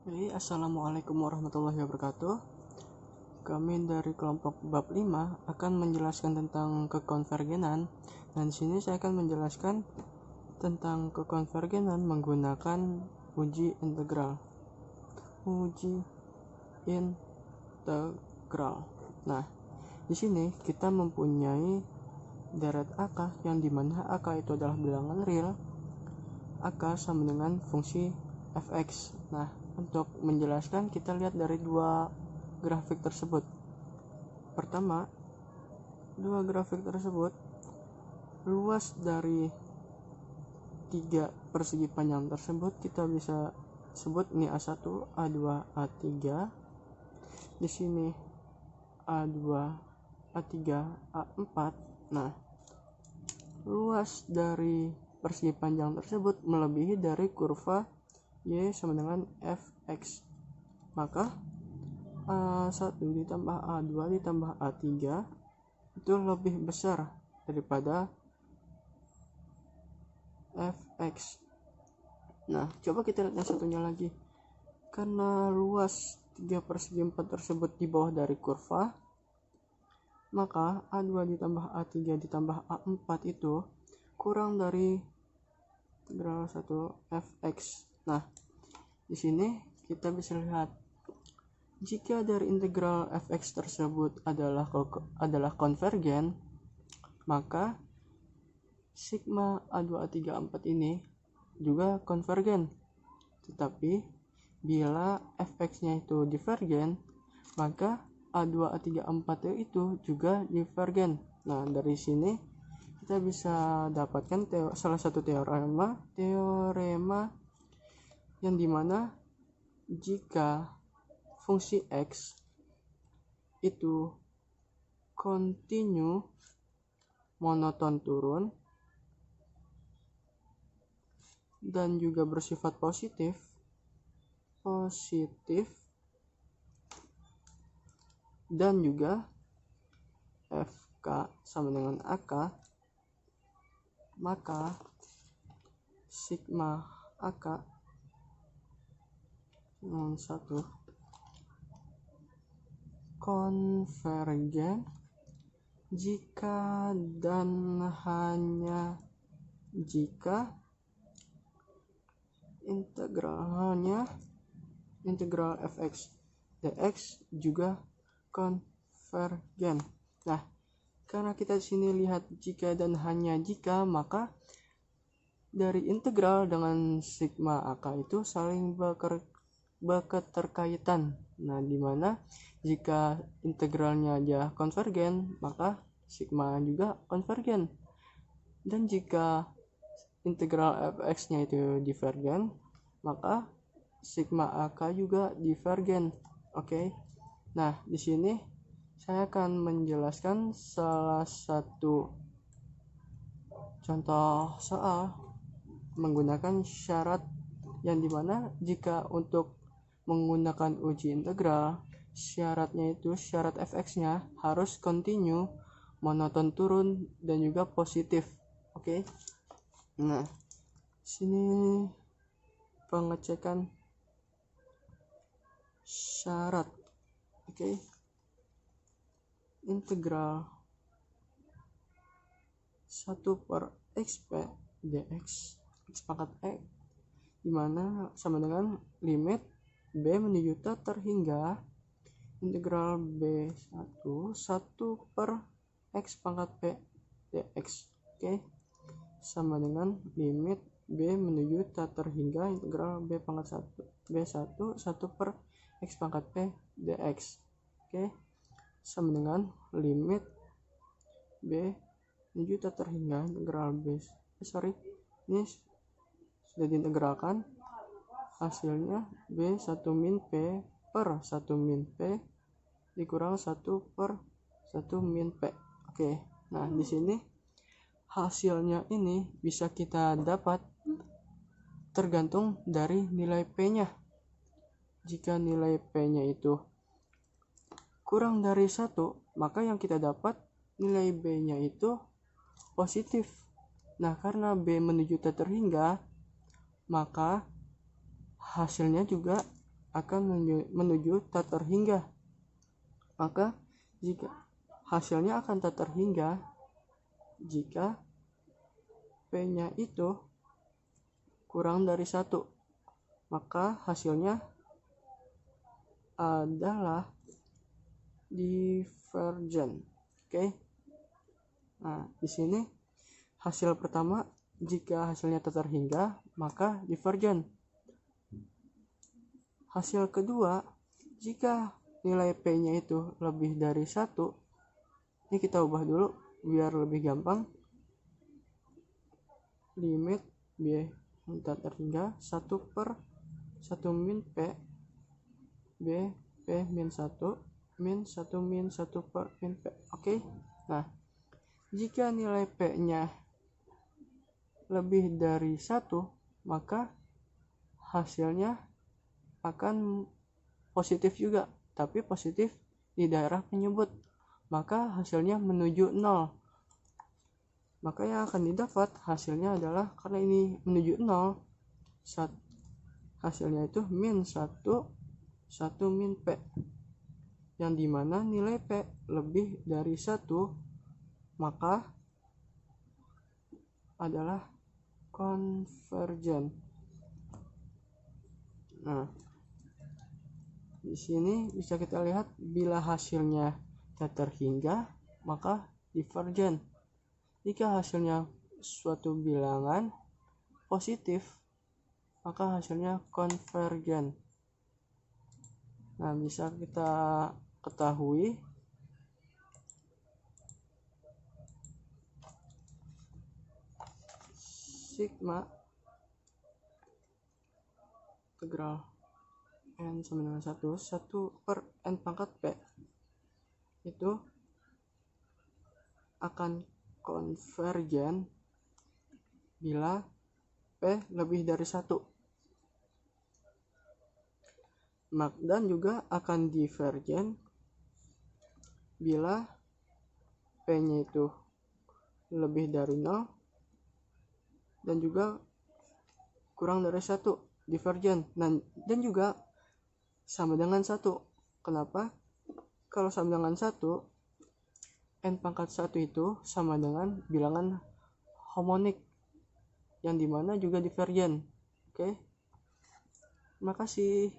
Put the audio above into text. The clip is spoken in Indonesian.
Assalamualaikum warahmatullahi wabarakatuh. Kami dari kelompok bab 5 akan menjelaskan tentang kekonvergenan, dan di sini saya akan menjelaskan tentang kekonvergenan menggunakan uji integral. Nah, di sini kita mempunyai deret AK yang dimana AK itu adalah bilangan real, AK sama dengan fungsi fx. Nah, untuk menjelaskan kita lihat dari dua grafik tersebut. Pertama, dua grafik tersebut, luas dari tiga persegi panjang tersebut kita bisa sebut ini A1, A2, A3. Di sini A2, A3, A4. Nah, luas dari persegi panjang tersebut melebihi dari kurva Y sama dengan fx. Maka A1 ditambah A2 ditambah A3 itu lebih besar daripada fx. Nah, coba kita lihat yang satunya lagi. Karena luas 3/4 tersebut di bawah dari kurva, maka A2 ditambah A3 ditambah A4 itu kurang dari integral 1 fx. Nah, di sini kita bisa lihat jika dari integral fx tersebut adalah konvergen, maka sigma A2 A3 A4 ini juga konvergen. Tetapi bila fx-nya itu divergen, maka A2 A3 A4 itu juga divergen. Nah, dari sini kita bisa dapatkan salah satu teorema yang dimana jika fungsi x itu kontinu monoton turun dan juga bersifat positif dan juga fk sama dengan ak, maka sigma ak 1 konvergen jika dan hanya jika integral fx dx juga konvergen. Nah, karena kita di sini lihat jika dan hanya jika, maka dari integral dengan sigma ak itu saling berketerkaitan. Nah, dimana jika integralnya aja konvergen, maka sigma juga konvergen. Dan jika integral fx-nya itu divergen, maka sigma ak juga divergen. Oke. Nah, di sini saya akan menjelaskan salah satu contoh soal menggunakan syarat yang dimana jika untuk menggunakan uji integral, syaratnya itu syarat fx-nya harus kontinu, monoton turun, dan juga positif. Oke. Nah, sini pengecekan syarat. Oke. Integral 1/xp dx x pangkat e dimana sama dengan limit b menuju terhingga integral b1 1/x pangkat p dx. Oke. Sama dengan limit b menuju terhingga integral b1 1/x pangkat p dx. Oke. Sama dengan limit b menuju terhingga integral ini sudah diintegralkan, hasilnya b1 min p per 1 min p dikurang 1/1 min p. Oke. Nah, di sini hasilnya ini bisa kita dapat tergantung dari nilai p-nya. Jika nilai p-nya itu kurang dari 1, maka yang kita dapat nilai b-nya itu positif. Nah, karena b menuju terhingga, maka hasilnya juga akan menuju tak terhingga. Maka jika hasilnya akan tak terhingga jika P-nya itu kurang dari 1, maka hasilnya adalah divergen. Oke. Nah, di sini hasil pertama jika hasilnya tak terhingga maka divergen. Hasil kedua, jika nilai P-nya itu lebih dari 1, ini kita ubah dulu biar lebih gampang. Limit B tak terhingga 1/1 min P B P min 1 min 1 min 1 per min P. Oke. Nah, jika nilai P-nya lebih dari 1, maka hasilnya akan positif juga, tapi positif di daerah penyebut, maka hasilnya menuju 0. Maka yang akan didapat hasilnya adalah, karena ini menuju 0, hasilnya itu min 1 min P, yang dimana nilai P lebih dari 1, maka adalah konvergen. Nah, di sini bisa kita lihat bila hasilnya tak terhingga maka divergen. Jika hasilnya suatu bilangan positif maka hasilnya konvergen. Nah, bisa kita ketahui sigma integral n sama dengan 1 per n pangkat P itu akan konvergen bila P lebih dari 1, dan juga akan divergen bila P-nya itu lebih dari 0 dan juga kurang dari 1, divergen. Dan juga sama dengan 1. Kenapa? Kalau sama dengan 1, n pangkat 1 itu sama dengan bilangan harmonik, yang dimana juga divergen. Oke. Terima kasih.